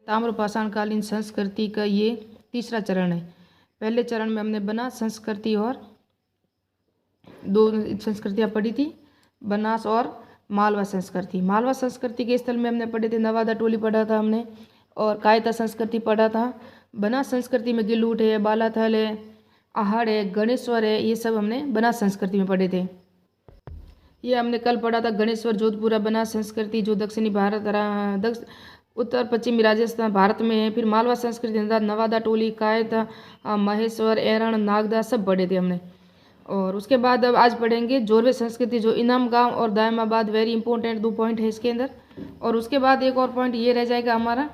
ताम्रपाषाणकालीन संस्कृति का ये तीसरा चरण है। पहले चरण में हमने बनास संस्कृति और दो संस्कृतियाँ पढ़ी थी, बनास और मालवा संस्कृति। मालवा संस्कृति के स्थल में हमने पढ़े थे नवादा टोली पढ़ा था हमने, और कायता संस्कृति पढ़ा था। बनास संस्कृति में गिलूट है, बालाथल है, आहड़ है, गणेश्वर है, ये सब हमने बनास संस्कृति में पढ़े थे। ये हमने कल पढ़ा था गणेश्वर जोधपुरा बनास संस्कृति जो दक्षिणी भारत उत्तर पश्चिमी राजस्थान भारत में है। फिर मालवा संस्कृति नवादा टोली, कायता, महेश्वर, एरण, नागदा सब पढ़े थे हमने। और उसके बाद अब आज पढ़ेंगे जोरवे संस्कृति जो इनाम गांव और दायमाबाद, वेरी इंपॉर्टेंट 2 पॉइंट है इसके अंदर। और उसके बाद एक और पॉइंट ये रह जाएगा हमारा,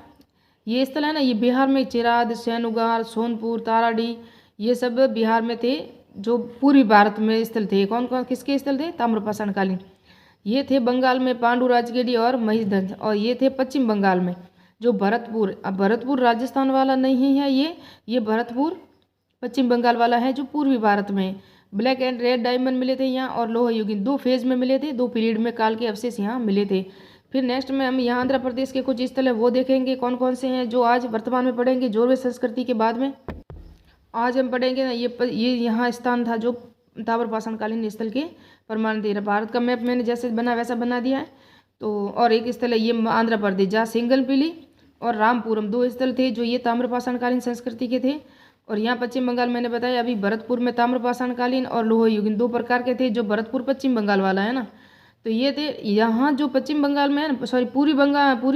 ये स्थल है ना, ये बिहार में चिराद, सैनुगार, सोनपुर, ताराडी, ये सब बिहार में थे जो पूर्वी भारत में स्थल थे। कौन कौन किसके स्थल थे? ताम्रपाषाणकालीन। ये थे बंगाल में पांडु, राजगीर और महिषदंज, और ये थे पश्चिम बंगाल में जो भरतपुर। अब भरतपुर राजस्थान वाला नहीं है, ये भरतपुर पश्चिम बंगाल वाला है जो पूर्वी भारत में है। ब्लैक एंड रेड डायमंड मिले थे यहाँ, और लोह युगीन 2 फेज में मिले थे, 2 पीरियड में काल के अवशेष यहाँ मिले थे। फिर नेक्स्ट में हम यहाँ आंध्र प्रदेश के कुछ स्थल है वो देखेंगे कौन कौन से हैं जो आज वर्तमान में पढ़ेंगे जोरवे संस्कृति के बाद में। आज हम पढ़ेंगे ना ये यहाँ स्थान था जो ताम्रपाषाणकालीन स्थल के प्रमाण दे रहा। भारत का मैप मैंने जैसे बना वैसा बना दिया है। तो और एक स्थल है ये आंध्र प्रदेश जहाँ सिंगलपिली और रामपुरम 2 स्थल थे जो ये ताम्रपाषाणकालीन संस्कृति के थे। और यहाँ पश्चिम बंगाल मैंने बताया अभी भरतपुर में ताम्रपाषाणकालीन और लोह युगीन 2 प्रकार के थे, जो भरतपुर पश्चिम बंगाल वाला है ना। तो ये थे यहाँ जो पश्चिम बंगाल में है ना, सॉरी पूरी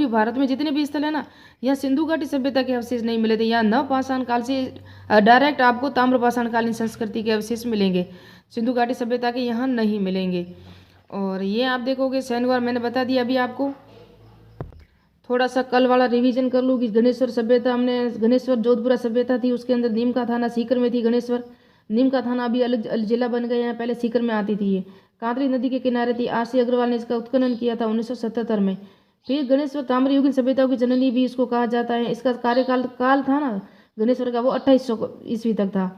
भारत में जितने भी स्थल है ना, यहाँ सिंधु घाटी सभ्यता के अवशेष नहीं मिले थे। यहाँ नवपाषाण काल से डायरेक्ट आपको ताम्रपाषाणकालीन संस्कृति के अवशेष मिलेंगे, सिंधु घाटी सभ्यता के यहाँ नहीं मिलेंगे। और ये आप देखोगे सैनवार मैंने बता दिया अभी आपको। थोड़ा सा कल वाला रिवीजन कर लूँ कि गणेश्वर सभ्यता हमने गणेश्वर जोधपुरा सभ्यता थी, उसके अंदर नीम का थाना सीकर में थी। गणेश्वर नीम का थाना अभी अलग जिला बन गया है, पहले सीकर में आती थी। ये कांतरी नदी के किनारे थी। आर सी अग्रवाल ने इसका उत्खनन किया था 1977 में। फिर गणेश्वर ताम्रयुगीन सभ्यताओं की जननी भी इसको कहा जाता है। इसका कार्यकाल था ना गणेश्वर का वो 2800 ईस्वी तक था।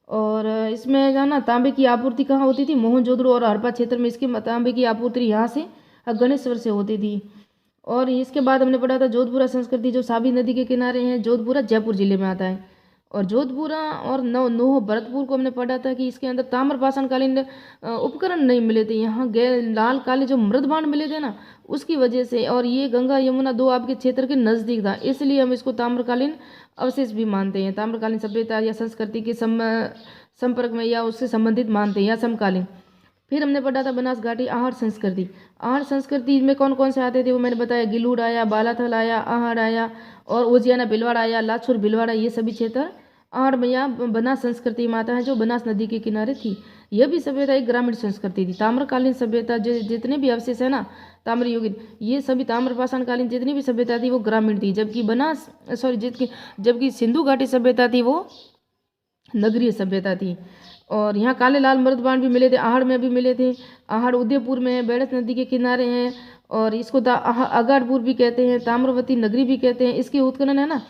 और इसमें जाना तांबे की आपूर्ति कहाँ होती थी? मोहनजोदड़ो और हड़प्पा क्षेत्र में इसकी तांबे की आपूर्ति यहाँ से गणेश्वर से होती थी। और इसके बाद हमने पढ़ा था जोधपुरा संस्कृति जो साबी नदी के किनारे है। जोधपुरा जयपुर जिले में आता है। और जोधपुरा और नोह भरतपुर को हमने पढ़ा था कि इसके अंदर ताम्रपाषाणकालीन उपकरण नहीं मिले थे। यहाँ लाल काले जो मृदबाण मिले थे ना उसकी वजह से, और ये गंगा यमुना 2 आपके क्षेत्र के नज़दीक था, इसलिए हम इसको ताम्रकालीन अवशेष भी मानते हैं। ताम्रकालीन सभ्यता या संस्कृति के संपर्क में या उससे संबंधित मानते हैं या समकालीन। फिर हमने पढ़ा था बनास घाटी आहड़ संस्कृति। आहड़ संस्कृति में कौन कौन से आते थे वो मैंने बताया। गिलूड आया, बालाथल आया, आहड़ आया, और ओजियाना भिलवाड़ा आया, लाछुर भिलवाड़ा, ये सभी क्षेत्र आहड़ में या बनास संस्कृति में आता है जो बनास नदी के किनारे थी। यह भी सभ्यता एक ग्रामीण संस्कृति थी। ताम्रकालीन सभ्यता जो जितने भी अवशेष है ना ताम्रयुगीन, ये सभी ताम्रपाषाणकालीन जितनी भी सभ्यता थी वो ग्रामीण थी, जबकि सिंधु घाटी सभ्यता थी वो नगरीय सभ्यता थी। और यहाँ काले लाल मृदबाण भी मिले थे, आहड़ में भी मिले थे। आहड़ उदयपुर में है, बेड़स नदी के किनारे हैं, और इसको अगाड़पुर भी कहते हैं, ताम्रवती नगरी भी कहते हैं। इसके उत्खनन है ना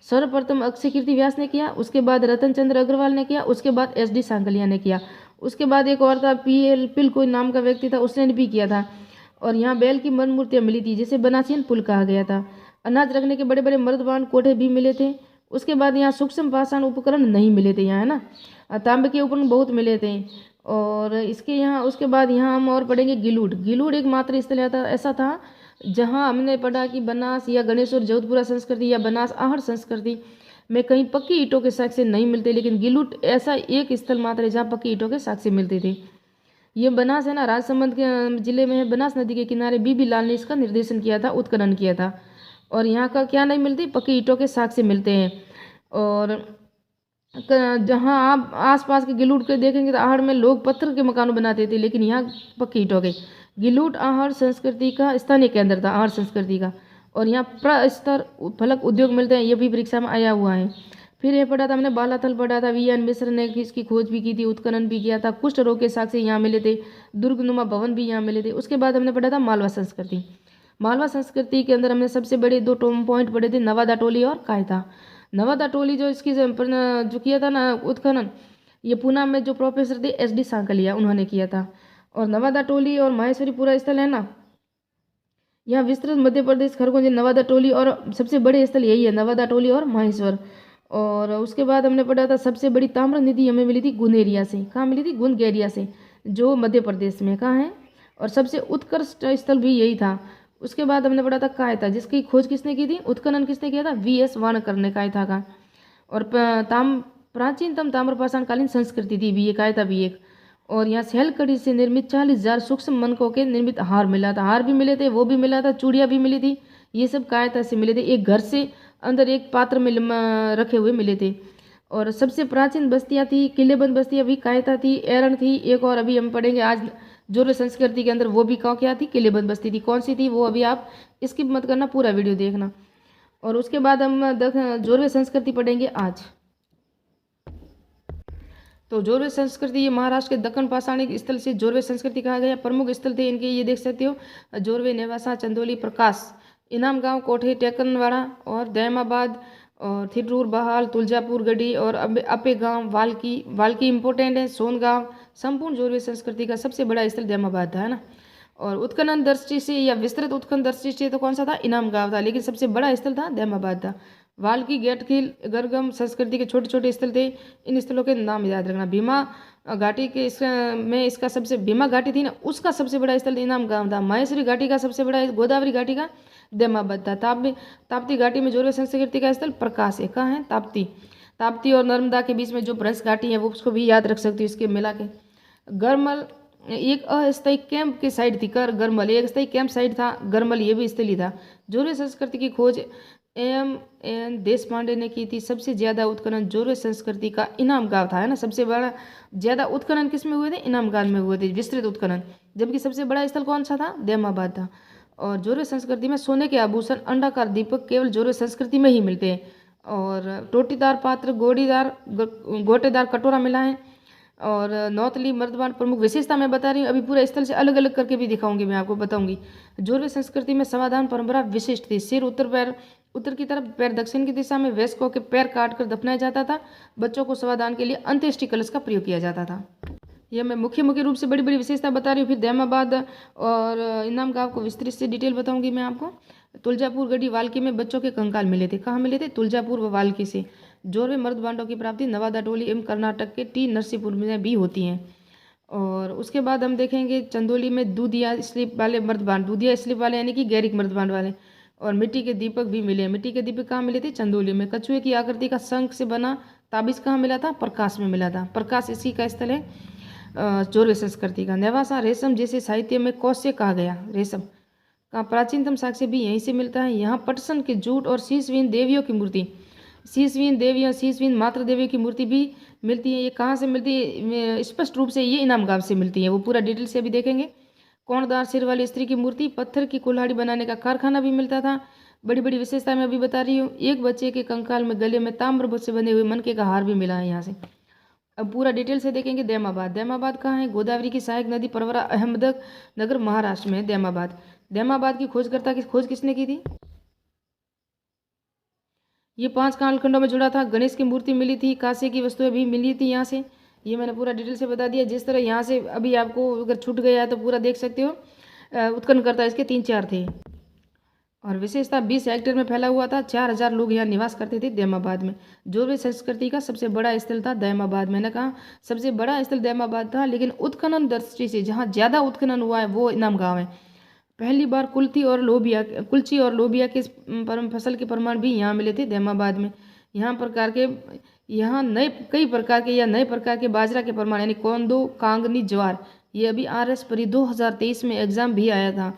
सर्वप्रथम अक्षय कीर्ति व्यास ने किया, उसके बाद रतन चंद्र अग्रवाल ने किया, उसके बाद SD सांकलिया ने किया, उसके बाद एक और था पिल कोई नाम का व्यक्ति था उसने भी किया था। और यहाँ बैल की मन मूर्तियाँ मिली थी जिसे बनासियन पुल कहा गया था। अनाज रखने के बड़े बड़े मर्दबान कोठे भी मिले थे। उसके बाद यहाँ सूक्ष्म पाषाण उपकरण नहीं मिले थे यहाँ, है ना। तांबे के उपकरण बहुत मिले थे। और इसके यहाँ उसके बाद यहाँ हम और पढ़ेंगे गिलूड। गिलूड एक मात्र स्थल ऐसा था जहाँ हमने पढ़ा कि बनास या गणेश्वर जोधपुरा संस्कृति या बनास आहड़ संस्कृति में कहीं पक्की ईंटों के साक्ष्य नहीं मिलते, लेकिन गिलूड ऐसा एक स्थल मात्र है जहाँ पक्की ईंटों के साक्ष्य मिलते थे। ये बनास है ना राजसमंद के जिले में है। बनास नदी के किनारे बीबी लाल ने इसका निर्देशन किया था, उत्खनन किया था। और यहाँ का क्या नहीं मिलती? पक्की ईंटों के साक्ष्य मिलते हैं। और जहाँ आप आसपास के गिलूट के देखेंगे तो आहड़ में लोग पत्थर के मकान बनाते थे, लेकिन यहाँ पक्की ईंटों के। गिलूट आहड़ संस्कृति का स्थानीय केंद्र था, आहड़ संस्कृति का। और यहाँ प्रस्तर फलक उद्योग मिलते हैं, ये भी परीक्षा में आया हुआ है। फिर ये पढ़ा था हमने बालाथल पढ़ा था। VN मिश्र ने इसकी खोज भी की थी, उत्खनन भी किया था। कुष्ठ रोग के साक्ष्य यहाँ मिले थे, दुर्गनुमा भवन भी यहाँ मिले थे। उसके बाद हमने पढ़ा था मालवा संस्कृति। मालवा संस्कृति के अंदर हमने सबसे बड़े 2 पॉइंट पढ़े थे, नवादा टोली और कायता। नवादा टोली जो इसकी जो किया था ना उत्खनन, ये पूना में जो प्रोफेसर थे SD सांकलिया उन्होंने किया था। और नवादा टोली और माहेश्वरी पूरा स्थल है ना, यहाँ विस्तृत मध्य प्रदेश खरगोन नवादा टोली और सबसे बड़े स्थल यही है, नवादा टोली और माहेश्वर। और उसके बाद हमने पढ़ा था सबसे बड़ी ताम्र नदी हमें मिली थी गुन एरिया से। कहाँ मिली थी? गुन एरिया से, जो मध्य प्रदेश में कहाँ है। और सबसे उत्कृष्ट स्थल भी यही था। उसके बाद हमने पढ़ा था कायता, जिसकी खोज किसने की थी? उत्खनन किसने किया था? वीएस वाणकर ने कायता का। और प्राचीनतम ताम्रपाषाणकालीन संस्कृति थी भी ये कायता भी एक। और यहाँ सेल कड़ी से निर्मित 40,000 सूक्ष्म मनकों के निर्मित हार मिला था। हार भी मिले थे, वो भी मिला था, चूड़ियाँ भी मिली थी। ये सब कायता से मिले थे, एक घर से अंदर एक पात्र में रखे हुए मिले थे। और सबसे प्राचीन बस्तियाँ थी, किलेबंद बस्तियाँ भी कायता थी, एरण थी एक। और अभी हम पढ़ेंगे आज जोरवे संस्कृति के अंदर, वो भी क्या थी? किलेबंद बस्ती थी। कौन सी थी वो अभी आप स्किप मत करना, पूरा वीडियो देखना। और उसके बाद हम जोरवे संस्कृति पढ़ेंगे आज। तो जोरवे संस्कृति ये महाराष्ट्र के दक्कन पाषाणिक स्थल से जोरवे संस्कृति कहा गया। प्रमुख स्थल थे इनके, ये देख सकते हो, जोरवे, नेवासा, चंदौली, प्रकाश, इनाम गांव, कोठे, टेकनवाड़ा और दहमाबाद और थिटरूर, बहाल, तुलजापुर गढ़ी और अपे गांव, वाल्की इंपॉर्टेंट है, सोन गांव। संपूर्ण जोरवे संस्कृति का सबसे बड़ा स्थल दहमाबाद था, है ना। और उत्खनन दृष्टि से या विस्तृत उत्खनन दृष्टि से तो कौन सा था? इनाम गांव था, लेकिन सबसे बड़ा स्थल था दहमाबाद था। वाल्की, गेटखिल, गरगम संस्कृति के छोटे छोटे स्थल थे। इन स्थलों के नाम याद रखना। भीमा घाटी के इसका सबसे, भीमा घाटी थी ना, उसका सबसे बड़ा स्थल इनाम गांव था। माहेश्वरी घाटी का सबसे बड़ा, गोदावरी घाटी का दहमाबाद था। ताप्ती घाटी में जोरवे संस्कृति का स्थल प्रकाश है। कहाँ है? ताप्ती और नर्मदा के बीच में जो ब्रश घाटी है वो, उसको भी याद रख सकते हो इसके मिला के। गरमल एक अस्थायी कैंप की साइट थी। गरमल एक अस्थायी कैंप साइट था। गरमल ये भी स्थल ही था। जोरवे संस्कृति की खोज एम देश पांडे ने की थी। सबसे ज्यादा उत्खनन जोरवे संस्कृति का इनाम गांव था, है ना। सबसे बड़ा ज्यादा उत्खनन किस में हुए थे? इनाम गांव में हुए थे, विस्तृत उत्खनन। जबकि सबसे बड़ा स्थल कौन सा था? दहमाबाद था। और जोरवे संस्कृति में सोने के आभूषण, अंडाकार दीपक केवल जोरवे संस्कृति में ही मिलते हैं। और टोटीदार पात्र, गोटेदार कटोरा मिला है। और नौतली, मर्दबान प्रमुख विशेषता मैं बता रही हूँ। अभी पूरा स्थल से अलग अलग करके भी दिखाऊंगी, मैं आपको बताऊंगी। जोरवे संस्कृति में समाधान परंपरा विशिष्ट थी। सिर उत्तर की तरफ, पैर दक्षिण की दिशा में। वयस्कों के पैर काटकर दफनाया जाता था। बच्चों को समाधान के लिए अंत्येष्टि कलश का प्रयोग किया जाता था। यह मैं मुख्य रूप से बड़ी बड़ी विशेषता बता रही हूँ। फिर दहमाबाद और इनाम गांव को विस्तृत से डिटेल बताऊंगी मैं आपको। तुलजापुर गढ़ी, वाल्की में बच्चों के कंकाल मिले थे। कहाँ मिले थे? तुलजापुर व वाल्की से। जोरवे मर्द बांडों की प्राप्ति नवादा टोली एवं कर्नाटक के टी नरसीपुर में भी होती हैं। और उसके बाद हम देखेंगे चंदौली में दूधिया स्लिप वाले मर्दबांड, दूधिया स्लिप वाले यानी कि गैरिक मर्दबांड वाले। और मिट्टी के दीपक भी मिले। मिट्टी के दीपक कहाँ मिले थे? चंदौली में। कछुए की आकृति का शंख से बना ताबिज कहाँ मिला था? प्रकाश में मिला था। प्रकाश इसी का स्थल है जोरवे संस्कृति का। नेवासा रेशम, जैसे साहित्य में कौशे कहा गया, रेशम का प्राचीनतम साक्ष्य भी यहीं से मिलता है। यहाँ पटसन के जूट और शीशविहीन देवियों की मूर्ति, शीशविहीन देवियों, शीशविहीन मात्र देवियों की मूर्ति भी मिलती है। ये कहाँ से मिलती है? स्पष्ट रूप से ये इनाम गांव से मिलती है। वो पूरा डिटेल से अभी देखेंगे। कोणदार सिर वाली स्त्री की मूर्ति, पत्थर की कुल्हाड़ी बनाने का कारखाना भी मिलता था। बड़ी बड़ी विशेषता मैं अभी बता रही हूँ। एक बच्चे के कंकाल में गले में ताम्र से बने हुए मनके का हार भी मिला है यहाँ से। अब पूरा डिटेल से देखेंगे। दहमाबाद कहाँ है? गोदावरी की सहायक नदी परवरा, अहमदनगर, महाराष्ट्र में है दहमाबाद की खोज किसने की थी? ये 5 कालखंडों में जुड़ा था। गणेश की मूर्ति मिली थी, कांसे की वस्तुएं भी मिली थी यहाँ से। ये मैंने पूरा डिटेल से बता दिया। जिस तरह यहाँ से अभी आपको अगर छूट गया है तो पूरा देख सकते हो। उत्खननकर्ता इसके 3-4 थे। और विशेषता 20 हेक्टेयर में फैला हुआ था। 4,000 लोग यहाँ निवास करते थे दहमाबाद में। जोरवे संस्कृति का सबसे बड़ा स्थल था दहमाबाद। मैंने कहा सबसे बड़ा स्थल दहमाबाद था, लेकिन उत्खनन दृष्टि से जहाँ ज़्यादा उत्खनन हुआ है वो इनाम गाँव है। पहली बार कुल्ची और लोबिया के फसल के प्रमाण भी यहाँ मिले थे दहमाबाद में। यहाँ कई प्रकार के बाजरा के प्रमाण, यानी कोंदो, कांगनी, ज्वार। ये अभी RS परी 2023 में एग्जाम भी आया था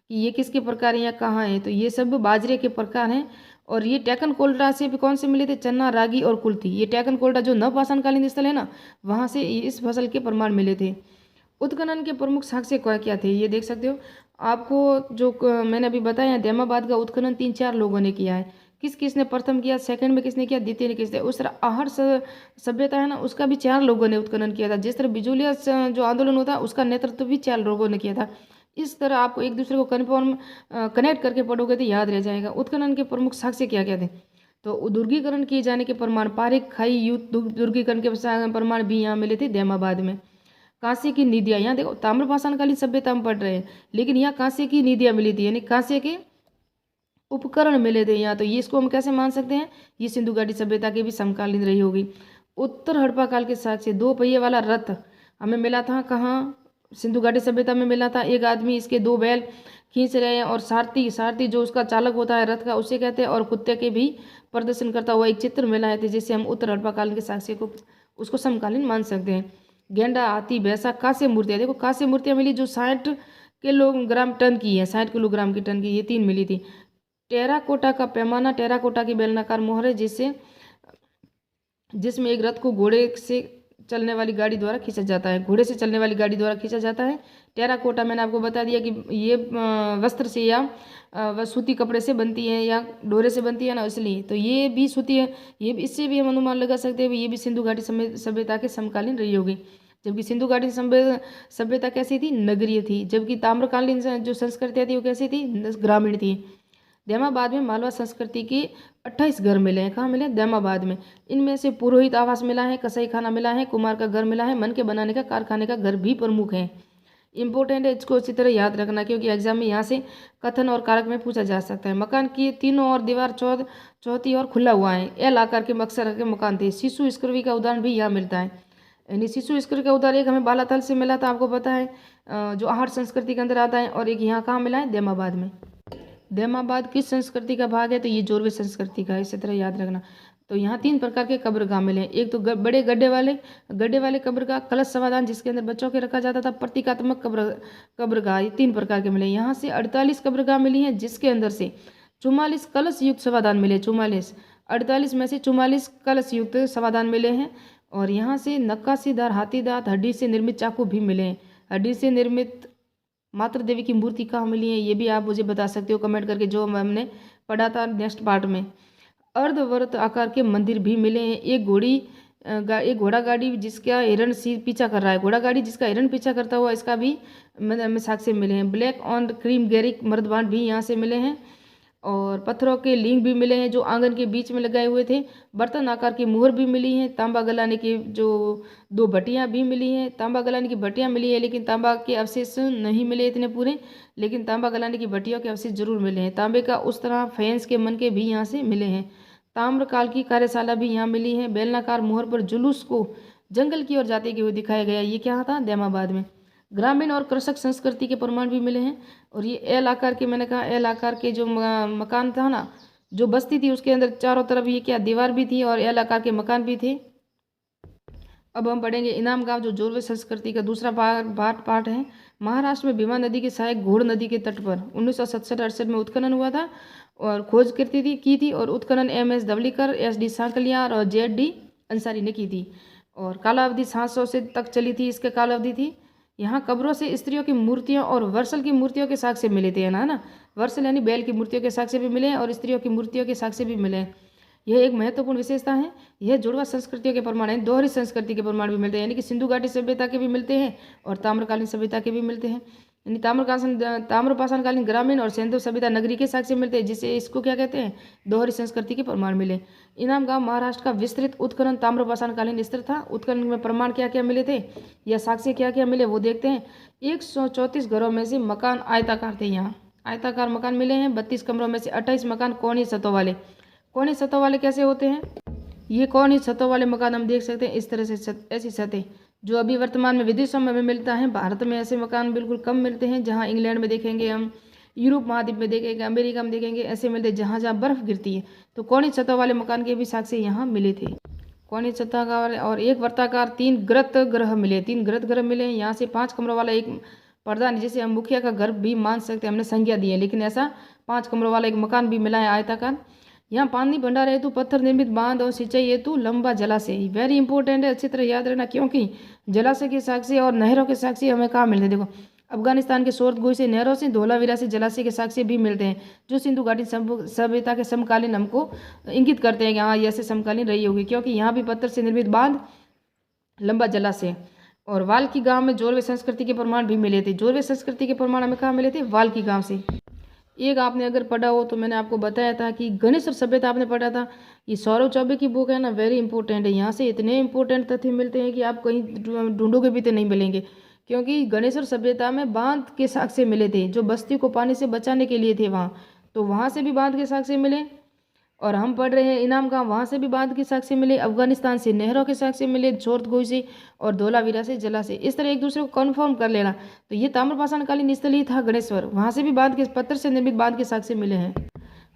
कि ये किसके प्रकार हैं या कहाँ हैं। तो ये सब बाजरे के प्रकार हैं। और ये टैकन कोल्डा से भी कौन से मिले थे? चन्ना, रागी और कुल्थी। ये टैकन कोल्डा जो नवपाषाणकालीन स्थल है ना, वहाँ से इस फसल के प्रमाण मिले थे। उत्खनन के प्रमुख साक्ष्य क्या थे? ये देख सकते हो। आपको जो मैंने अभी बताया, दहमाबाद का उत्खनन 3-4 लोगों ने किया है। किसने प्रथम किया, सेकंड में किसने किया, द्वितीय ने किसने। उस तरह आहड़ सभ्यता है ना, उसका भी 4 लोगों ने उत्खनन किया था। जिस तरह बिजोलिया जो आंदोलन होता है उसका नेतृत्व भी 4 लोगों ने किया था। इस तरह आपको एक दूसरे को कनेक्ट करके पढ़ोगे तो याद रह जाएगा। उत्खनन के प्रमुख साक्ष्य क्या क्या थे? तो दुर्गीकरण किए जाने के प्रमाण, पारिक, खाई, युद्ध, दुर्गीकरण के प्रमाण भी यहाँ मिले थे दहमाबाद में। कांसे की निधियाँ, यहाँ देखो ताम्रपाषाणकालीन सभ्यता हम पढ़ रहे हैं, लेकिन यहाँ कांसे की निधियाँ मिली थी, यानी कांसे के उपकरण मिले थे यहाँ। तो ये इसको हम कैसे मान सकते हैं, ये सिंधु घाटी सभ्यता के भी समकालीन रही होगी। उत्तर हड़प्पा काल के साक्ष्य 2 पहिए वाला रथ हमें मिला था कहाँ, सिंधु घाटी सभ्यता में मिला था। एक आदमी इसके 2 बैल खींच रहे हैं और सारथी जो उसका चालक होता है रथ का उसे कहते हैं, और कुत्ते के भी प्रदर्शन करता हुआ एक चित्र मिला है, जिससे हम उत्तर हड़प्पा काल के साक्ष्य को उसको समकालीन मान सकते हैं। गेंडा, हाथी, भैंसा, कांस्य मूर्तियाँ, देखो कांस्य मूर्तियाँ मिली जो 60 किलोग्राम टन की है, 60 किलोग्राम की टन की, ये 3 मिली थी। टेराकोटा का पैमाना, टेराकोटा की बेलनाकार मोहर है जिसमें एक रथ को घोड़े से चलने वाली गाड़ी द्वारा खींचा जाता है, घोड़े से चलने वाली गाड़ी द्वारा खींचा जाता है। टेराकोटा मैंने आपको बता दिया कि ये वस्त्र से या सूती कपड़े से बनती है या डोरे से बनती है ना, इसलिए तो ये भी सूती है। ये भी, इससे भी हम अनुमान लगा सकते हैं ये भी सिंधु घाटी सभ्यता के समकालीन रही होगी। जबकि सिंधु घाटी सभ्यता कैसी थी, नगरीय थी, जबकि ताम्रकालीन जो संस्कृतियाँ थी वो कैसी थी, ग्रामीण थी। दैमाबाद में मालवा संस्कृति के 28 घर मिले हैं, कहाँ मिले, दैमाबाद में। इनमें से पुरोहित आवास मिला है, कसाई खाना मिला है, कुमार का घर मिला है, मन के बनाने का कारखाने का घर भी प्रमुख है। इंपॉर्टेंट है, इसको अच्छी तरह याद रखना, क्योंकि एग्जाम में यहाँ से कथन और कारक में पूछा जा सकता है। मकान की तीनों और दीवार चौथी और खुला हुआ है, एल आकार के मकसद के मकान थे। शिशु स्कृति का उदाहरण भी यहाँ मिलता है, यानी शिशु स्कृति का उदाहरण एक हमें बालाथल से मिला था, आपको पता है, जो आहट संस्कृति के अंदर आता है, और एक यहाँ कहाँ मिला है, दैमाबाद में। दैमाबाद किस संस्कृति का भाग है, तो ये जोरवे संस्कृति का है, इसी तरह याद रखना। तो यहाँ 3 प्रकार के कब्रगाह मिले हैं। एक तो बड़े गड्ढे वाले कब्रगाह, कलश समाधान जिसके अंदर बच्चों के रखा जाता था, प्रतीकात्मक कब्रगाह, ये 3 प्रकार के मिले। यहाँ से 48 कब्रगाह मिली हैं, जिसके अंदर से 44 कलश युक्त समाधान मिले, 48 में से 44 कलश युक्त समाधान मिले हैं। और यहाँ से नक्काशीदार हाथी दांत, हड्डी से निर्मित चाकू भी मिले हैं। हड्डी से निर्मित मातृ देवी की मूर्ति कहाँ मिली है, ये भी आप मुझे बता सकते हो कमेंट करके, जो हमने पढ़ा था नेक्स्ट पार्ट में। अर्धवृत्त आकार के मंदिर भी मिले हैं। एक घोड़ा गाड़ी जिसका हिरण सिर पीछा कर रहा है, घोड़ा गाड़ी जिसका हिरण पीछा करता हुआ, इसका भी साक्ष्य मिले हैं। ब्लैक ऑन क्रीम गैरिक मर्दबान भी यहाँ से मिले हैं। और पत्थरों के लिंग भी मिले हैं जो आंगन के बीच में लगाए हुए थे। बर्तन आकार की मुहर भी मिली हैं। तांबा गलाने की जो 2 भट्टियाँ भी मिली हैं, तांबा गलाने की भट्टियाँ मिली है, लेकिन तांबा के अवशेष नहीं मिले इतने पूरे, लेकिन तांबा गलाने की भट्टियों के अवशेष जरूर मिले हैं। तांबे का उस तरह फैंस के मन के भी यहाँ से मिले हैं। ताम्रकाल की कार्यशाला भी यहाँ मिली है। बेलनाकार मुहर पर जुलूस को जंगल की ओर जाते हुए दिखाया गया, ये क्या था, दैमाबाद में। ग्रामीण और कृषक संस्कृति के प्रमाण भी मिले हैं। और ये एल आकार के, मैंने कहा एल आकार के जो मकान था ना, जो बस्ती थी उसके अंदर चारों तरफ ये क्या दीवार भी थी और एल आकार के मकान भी थे। अब हम पढ़ेंगे इनाम गांव, जो जोरवे संस्कृति का दूसरा पार्ट है। महाराष्ट्र में भीमा नदी के सहायक घोड़ नदी के तट पर 1967-68 में उत्खनन हुआ था और खोज की थी और उत्खनन MS धवलीकर, SD सांकलियार और JD अंसारी ने की थी। और कालावधि 700 से तक चली थी, इसके कालावधि थी। यहाँ कब्रों से स्त्रियों की मूर्तियों और वर्सल की मूर्तियों के साक्ष्य मिले थे, ना वर्सल यानी बैल की मूर्तियों के साक्ष्य भी मिले और स्त्रियों की मूर्तियों के साक्ष्य भी मिले। यह एक महत्वपूर्ण विशेषता है। यह जुड़वा संस्कृतियों के प्रमाण है। दोहरी संस्कृति के प्रमाण भी मिलते हैं, यानी कि सिंधु घाटी सभ्यता के भी मिलते हैं और ताम्रकालीन सभ्यता के भी मिलते हैं। यानी ताम्रपाषाणकालीन ग्रामीण और सिंधु सभ्यता नगरी के साक्ष्य मिलते हैं, जिसे इसको क्या कहते हैं, दोहरी संस्कृति के प्रमाण मिले। इनाम गांव महाराष्ट्र का विस्तृत उत्खनन ताम्रपाषाणकालीन स्तर था। उत्खनन में प्रमाण क्या क्या मिले थे या साक्ष्य क्या क्या मिले वो देखते हैं। 134 घरों में से मकान आयताकार थे, यहाँ आयताकार मकान मिले हैं। 32 कमरों में से 28 मकान कोनी छतों वाले। कोनी छतों वाले कैसे होते हैं, ये कोनी छतों वाले मकान हम देख सकते हैं इस तरह से, ऐसी छतें जो अभी वर्तमान में विदेशों में मिलता है। भारत में ऐसे मकान बिल्कुल कम मिलते हैं, जहाँ इंग्लैंड में देखेंगे हम, यूरोप महाद्वीप में देखेंगे, अमेरिका में देखेंगे, ऐसे मिलते हैं जहाँ जहाँ बर्फ गिरती है। तो कोनी छतों वाले मकान के भी साक्ष्य यहाँ मिले थे। कोनी छतों का और एक वर्ताकार 3 गर्तगृह मिले, 3 गर्तगृह मिले। यहाँ से 5 कमरों वाला एक प्रधान, जिसे हम मुखिया का घर भी मान सकते हैं, हमने संज्ञा दी है, लेकिन ऐसा 5 कमरों वाला एक मकान भी मिला है आयताकार। यहाँ पानी भंडार हेतु पत्थर निर्मित बांध और सिंचाई हेतु लंबा जलाशय, वेरी इंपॉर्टेंट है, अच्छी तरह याद रखना, क्योंकि जलाशय के साक्ष्य और नहरों के साक्ष्य हमें कहाँ मिलते हैं। देखो अफगानिस्तान के शोरतगुई से नहरों से, धौलावीरा से जलाशय के साक्ष्य भी मिलते हैं, जो सिंधु घाटी सभ्यता के समकालीन हमको इंगित करते हैं कि हाँ ऐसे समकालीन रही होगी, क्योंकि यहाँ भी पत्थर से निर्मित बांध, लंबा जलाशय। और वाल्की गांव में जोरवे संस्कृति के प्रमाण भी मिले थे। जोरवे संस्कृति के प्रमाण हमें कहाँ मिले थे, वाल्की गांव से। एक आपने अगर पढ़ा हो तो मैंने आपको बताया था कि गणेश सभ्यता आपने पढ़ा था। ये सौरभ चौबे की बुक है ना, वेरी इंपॉर्टेंट है। यहाँ से इतने इंपॉर्टेंट तथ्य मिलते हैं कि आप कहीं ढूंढोगे भी तो नहीं मिलेंगे, क्योंकि गणेश सभ्यता में बांध के साक्ष्य मिले थे, जो बस्ती को पानी से बचाने के लिए थे वहाँ, तो वहाँ से भी बांध के साक्ष्य मिले। और हम पढ़ रहे हैं इनाम गांव, वहाँ से भी बांध के साक्ष्य मिले। अफगानिस्तान से नहरों के साक्ष्य मिले, जोरतगोई से और धौलावीरा से, जला से। इस तरह एक दूसरे को कन्फर्म कर लेना। तो ये ताम्रपाषाणकालीन स्थल ही था गणेश्वर, वहाँ से भी बांध के पत्थर से निर्मित बांध के साक्ष्य मिले हैं।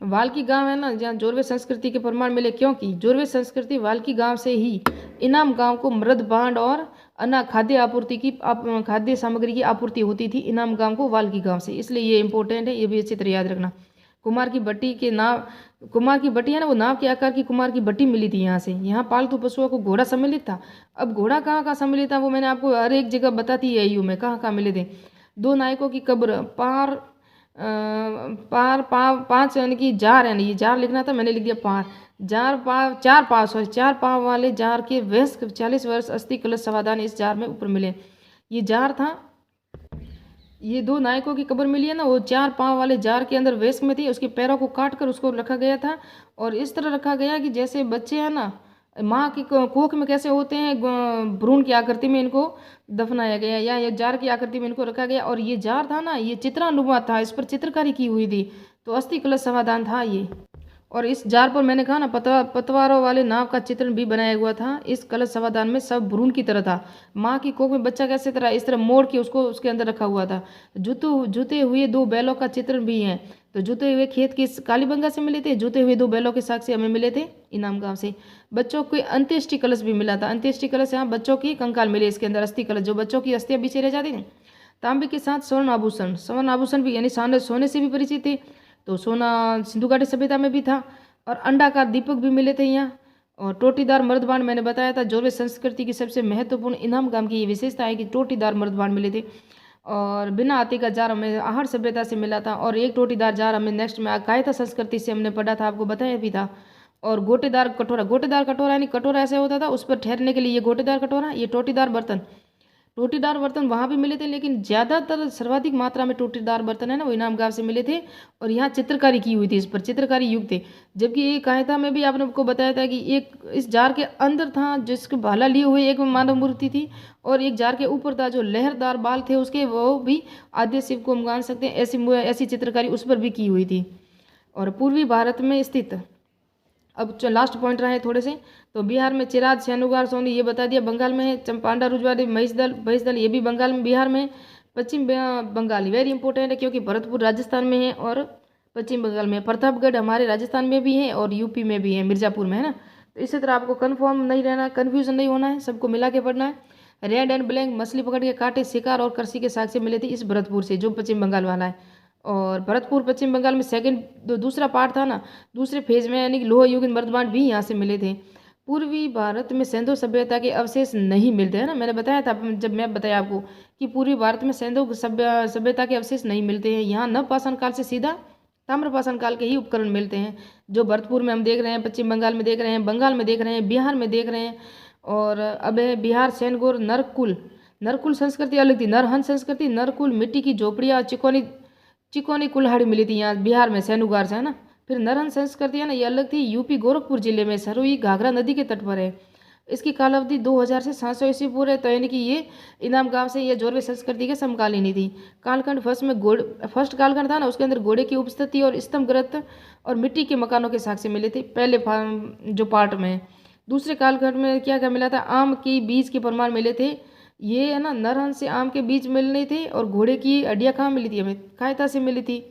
वाल्की गांव है ना, जहाँ जोरवे संस्कृति के प्रमाण मिले, क्योंकि जोरवे संस्कृति वाल्की गांव से ही इनाम गांव को मृद बांड और अन्य खाद्य सामग्री की आपूर्ति होती थी इनाम गांव को वाल्की गांव से, इसलिए ये इंपॉर्टेंट है, ये भी अच्छी तरह याद रखना। कुमार की भट्टी के नाव, कुमार की भट्टी है ना, वो नाव के आकार की कुमार की भट्टी मिली थी यहाँ से। यहाँ पालतू पशुओं को घोड़ा सम्मिलित था। अब घोड़ा कहाँ कहाँ सम्मिलित था वो मैंने आपको हर एक जगह बताती है यू में कहाँ कहाँ मिले थे। दो नायकों की कब्र, पाँच यानी कि जार है, ये जार लिखना था, मैंने लिख दिया पार। चार पाँव वाले जार के वयस्क 40 वर्ष अस्थि कलश समाधान इस जार में ऊपर मिले। ये जार था, ये दो नायकों की कब्र मिली है ना, वो 4 पाँव वाले जार के अंदर वयस्क में थी। उसके पैरों को काट कर उसको रखा गया था, और इस तरह रखा गया कि जैसे बच्चे हैं ना माँ की कोख में कैसे होते हैं, भ्रूण की आकृति में इनको दफनाया गया, या ये जार की आकृति में इनको रखा गया। और ये जार था ना, ये चित्रानुमा था, इस पर चित्रकारी की हुई थी, तो अस्थि कलश समाधान था ये। और इस जार पर मैंने कहा ना पतवारों वाले नाव का चित्रण भी बनाया हुआ था। इस कलश समाधान में सब भ्रूण की तरह था, माँ की कोख में बच्चा कैसे तरह इस तरह मोड़ के उसको उसके अंदर रखा हुआ था। जूते हुए 2 बैलों का चित्रण भी है। तो जूते हुए खेत के कालीबंगा से मिले थे, जूते हुए 2 बैलों के साक्ष्य हमें मिले थे इनाम गांव से। बच्चों को अंत्येष्टि कलश भी मिला था, अंत्येष्टि कलश, यहाँ बच्चों की कंकाल मिले, इसके अंदर अस्थि कलश, जो बच्चों की अस्थियां पीछे रह जाती थी। तांबे के साथ स्वर्ण आभूषण भी, यानी सोने से भी परिचित थे, तो सोना सिंधु घाटी सभ्यता में भी था। और अंडाकार दीपक भी मिले थे यहाँ। और टोटीदार मर्दबाण मैंने बताया था, जोरवे संस्कृति की सबसे महत्वपूर्ण इनाम गांव की ये विशेषता है कि टोटीदार मर्दबाण मिले थे। और बिना हाथी का जार हमें आहड़ सभ्यता से मिला था, और एक टोटीदार जार हमें नेक्स्ट में कायता संस्कृति से हमने पढ़ा था, आपको बताया भी था। और गोटेदार कटोरा यानी कटोरा ऐसे होता था, उस पर ठहरने के लिए ये गोटेदार कटोरा, ये टोटीदार बर्तन वहाँ भी मिले थे, लेकिन ज़्यादातर सर्वाधिक मात्रा में टोटीदार बर्तन है ना, वो इनाम गांव से मिले थे। और यहाँ चित्रकारी की हुई थी, इस पर चित्रकारी युग थे। जबकि एक कायता में भी आपने को बताया था कि एक इस जार के अंदर था जिसके भाला लिए हुए एक मानव मूर्ति थी, और एक जार के ऊपर था जो लहरदार बाल थे उसके, वो भी आद्य शिव को हम मान सकते हैं, ऐसी चित्रकारी उस पर भी की हुई थी। और पूर्वी भारत में स्थित, अब लास्ट पॉइंट रहा है थोड़े से, तो बिहार में चिराद, सैनुगार, सोनी, ये बता दिया। बंगाल में है चंपांडा, रुजवाड़ी, महिषदल, ये भी बंगाल में, बिहार में। पश्चिम बंगाल वेरी इंपॉर्टेंट है, क्योंकि भरतपुर राजस्थान में है और पश्चिम बंगाल में। प्रतापगढ़ हमारे राजस्थान में भी है और यूपी में भी है, मिर्जापुर में है ना। तो इसी तरह आपको कन्फर्म नहीं रहना, कन्फ्यूजन नहीं होना है, सबको मिला के पढ़ना है। रेड एंड ब्लैक, मछली पकड़ के कांटे, शिकार और कृषि के साक्ष्य मिले थे इस भरतपुर से, जो पश्चिम बंगाल वाला है। और भरतपुर पश्चिम बंगाल में दूसरा पार्ट था ना, दूसरे फेज में, यानी कि लोह युगीन मर्दबाण भी यहाँ से मिले थे। पूर्वी भारत में सिंधु सभ्यता के अवशेष नहीं मिलते, है ना, मैंने बताया था जब मैं बताया आपको कि पूर्वी भारत में सिंधु सभ्यता के अवशेष नहीं मिलते हैं। यहाँ नवपाषाण काल से सीधा ताम्रपाषाण काल के ही उपकरण मिलते हैं, जो भरतपुर में हम देख रहे हैं, पश्चिम बंगाल में देख रहे हैं, बंगाल में देख रहे हैं, बिहार में देख रहे हैं। और अब है बिहार सेनगोर नरकुल संस्कृति अलग थी, नरहन संस्कृति, नरकुल मिट्टी की झोपड़ियाँ, चिकोनी कुल्हाड़ी मिली थी यहाँ बिहार में सैनुगार से, है ना। फिर नरहन संस्कृति है ना, ये अलग थी, यूपी गोरखपुर जिले में सरुई घाघरा नदी के तट पर है। इसकी कालावधि 2000 से 700 ईस्वी पूर्व है, तो यानी कि ये इनाम गांव से ये जोरवे संस्कृति के समकालीन थी। कालखंड फर्स्ट कालखंड था ना, उसके अंदर घोड़े की उपस्थिति और स्तंभ ग्रत और मिट्टी के मकानों के साक्ष्य मिले थे पहले जो पार्ट में। दूसरे कालखंड में क्या क्या मिला था, आम की बीज के प्रमाण मिले थे, ये है ना, नरहन से आम के बीज मिलने थे। और घोड़े की हड्डियाँ कहाँ मिली थी, हमें कायता से मिली थी।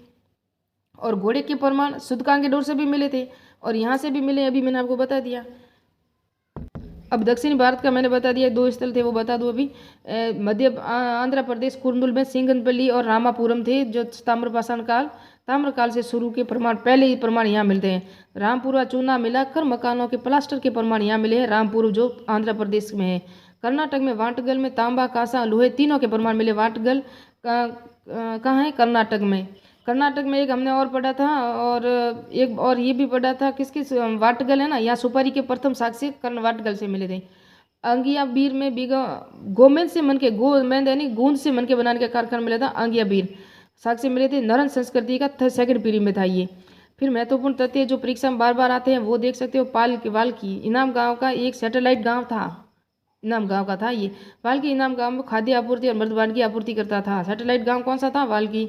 और घोड़े के प्रमाण शुद्धकांग के डोर से भी मिले थे, और यहाँ से भी मिले, अभी मैंने आपको बता दिया। अब दक्षिणी भारत का मैंने बता दिया, 2 स्थल थे वो बता दूँ अभी। मध्य आंध्र प्रदेश कुर्नूल में सिंगनपल्ली और रामापुरम थे, जो ताम्रकाल से शुरू के प्रमाण, पहले ही प्रमाण यहाँ मिलते हैं। रामपुरा चूना मिलाकर मकानों के प्लास्टर के प्रमाण यहाँ मिले हैं, रामपुर जो आंध्र प्रदेश में है। कर्नाटक में वांटगल में तांबा, कांसा, लोहे तीनों के प्रमाण मिले। वांटगल कहाँ है, कर्नाटक में। कर्नाटक में एक हमने और पढ़ा था, और एक और ये भी पढ़ा था, किसके, वाटगल है ना, यहाँ सुपारी के प्रथम साक्ष्य कर्ण वाटगल से मिले थे। अंगिया बीर में गोमेद से मन के, गोमेद यानी गूंद से मन के बनाने का कारखाना मिला था अंगिया बीर। साक्ष्य मिले थे। नरन संस्कृति का सेकंड पीरियड में था ये। फिर महत्वपूर्ण तथ्य जो परीक्षा में बार बार आते हैं वो देख सकते हो। वाल्की इनाम गांव का एक सैटेलाइट गांव था, इनाम गांव का था ये। वाल्की इनाम गांव में खाद्य आपूर्ति और मृदवान की आपूर्ति करता था। सैटेलाइट गांव कौन सा था? वाल्की।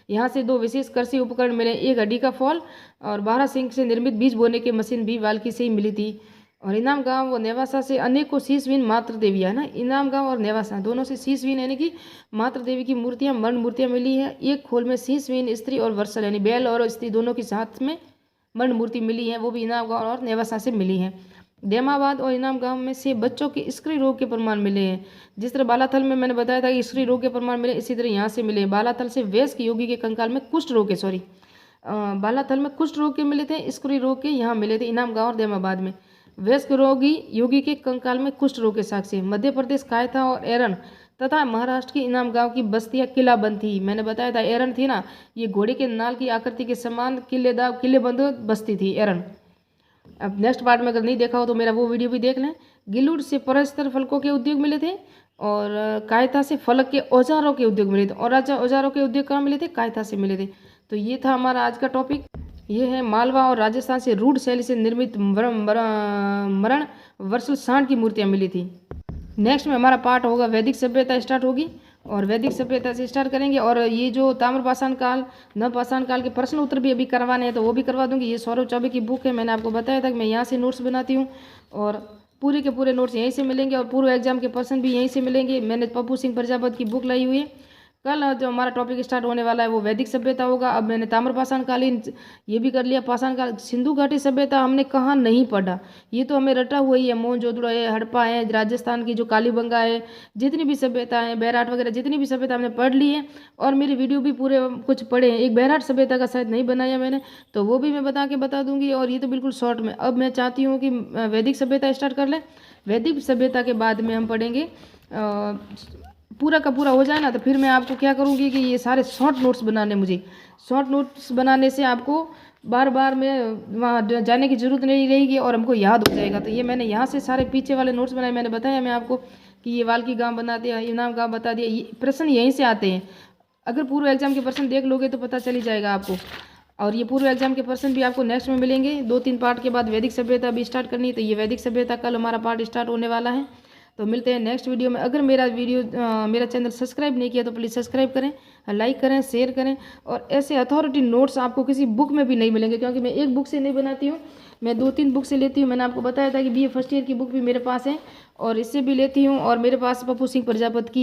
यहाँ से 2 विशेष कृषि उपकरण मिले, एक हड्डी का फॉल और 12 सिंक से निर्मित बीज बोने की मशीन भी वाल्की से ही मिली थी। और इनाम गांव व नेवासा से अनेकों शीशवीन मातृ देवी है ना, इनाम गांव और नेवासा दोनों से शीशवीन यानी कि मातृ देवी की मूर्तियां, मरण मूर्तियां मिली है। एक खोल में शीशवीन स्त्री और वर्षल यानी बैल और स्त्री दोनों के साथ में मरण मूर्ति मिली है, वो भी इनाम गांव और नेवासा से मिली है। देमाबाद और इनाम गांव में से बच्चों के स्त्री रोग के प्रमाण मिले हैं। जिस तरह बालाथल में मैंने बताया था कि स्त्री रोग के प्रमाण मिले, इसी तरह यहाँ से मिले। बालाथल से वयस्क योगी के कंकाल में कुष्ठ रोग के बालाथल में कुष्ठ रोग के मिले थे, स्त्री रोग के यहाँ मिले थे इनाम गांव और देमाबाद में। वयस्क रोगी योगी के कंकाल में कुष्ठ रोग के साक्ष्य। मध्य प्रदेश कायथा और एरन तथा महाराष्ट्र की इनाम गांव की बस्तियां किलाबंद थी। मैंने बताया था एरन थी ना, ये घोड़े के नाल की आकृति के समान किलेबंद बस्ती थी एरन। अब नेक्स्ट पार्ट में अगर नहीं देखा हो तो मेरा वो वीडियो भी देख लें। गिलूड से परस्तर फलकों के उद्योग मिले थे और कायथा से फलक के औजारों के उद्योग मिले थे। और औजारों के उद्योग कहाँ मिले थे? कायथा से मिले थे। तो ये था हमारा आज का टॉपिक। ये है मालवा और राजस्थान से रूढ़ शैली से निर्मित मरण वर्षल सांड की मूर्तियाँ मिली थी। नेक्स्ट में हमारा पार्ट होगा वैदिक सभ्यता स्टार्ट होगी और वैदिक सभ्यता से स्टार्ट करेंगे। और ये जो ताम्रपाषाण काल नवपाषाण काल के प्रश्न उत्तर भी अभी करवाने हैं तो वो भी करवा दूंगी। ये सौरभ चौबे की बुक है, मैंने आपको बताया था कि मैं यहाँ से नोट्स बनाती हूँ और पूरे के पूरे नोट्स यहीं से मिलेंगे और पूर्व एग्जाम के प्रश्न भी यहीं से मिलेंगे। मैंने पप्पू सिंह प्रजापति की बुक लाई हुई है। कल जो हमारा टॉपिक स्टार्ट होने वाला है वो वैदिक सभ्यता होगा। अब मैंने ताम्रपाषाण कालीन ये भी कर लिया, पाषाण काल। सिंधु घाटी सभ्यता हमने कहाँ नहीं पढ़ा, ये तो हमें रटा हुआ ही है। मोहनजोदड़ो है, हड़प्पा है, राजस्थान की जो कालीबंगा है, जितनी भी सभ्यता है, बैराट वगैरह जितनी भी सभ्यता हमने पढ़ ली है और मेरी वीडियो भी पूरे कुछ पढ़े हैं। एक बैराट सभ्यता का शायद नहीं बनाया मैंने, तो वो भी मैं बता दूंगी। और ये तो बिल्कुल शॉर्ट में। अब मैं चाहती हूँ कि वैदिक सभ्यता स्टार्ट कर लें। वैदिक सभ्यता के बाद में हम पढ़ेंगे पूरा का पूरा हो जाए ना तो फिर मैं आपको क्या करूँगी कि ये सारे शॉर्ट नोट्स बनाने, मुझे शॉर्ट नोट्स बनाने से आपको बार बार में वहाँ जाने की ज़रूरत नहीं रहेगी और हमको याद हो जाएगा। तो ये मैंने यहाँ से सारे पीछे वाले नोट्स बनाए। मैंने बताया मैं आपको कि ये वाल्की गांव बना दिया, इनाम गांव बता दिया। ये प्रश्न यहीं से आते हैं। अगर पूर्व एग्जाम के प्रश्न देख लोगे तो पता चल ही जाएगा आपको। और ये पूर्व एग्जाम के प्रश्न भी आपको नेक्स्ट में मिलेंगे। 2-3 पार्ट के बाद वैदिक सभ्यता भी स्टार्ट करनी है, तो ये वैदिक सभ्यता कल हमारा पार्ट स्टार्ट होने वाला है। तो मिलते हैं नेक्स्ट वीडियो में। अगर मेरा चैनल सब्सक्राइब नहीं किया तो प्लीज़ सब्सक्राइब करें, लाइक करें, शेयर करें। और ऐसे अथॉरिटी नोट्स आपको किसी बुक में भी नहीं मिलेंगे, क्योंकि मैं एक बुक से नहीं बनाती हूँ, मैं 2-3 बुक से लेती हूँ। मैंने आपको बताया था कि BA फर्स्ट ईयर की बुक भी मेरे पास है और इससे भी लेती हूँ। और मेरे पास पप्पू सिंह प्रजापति की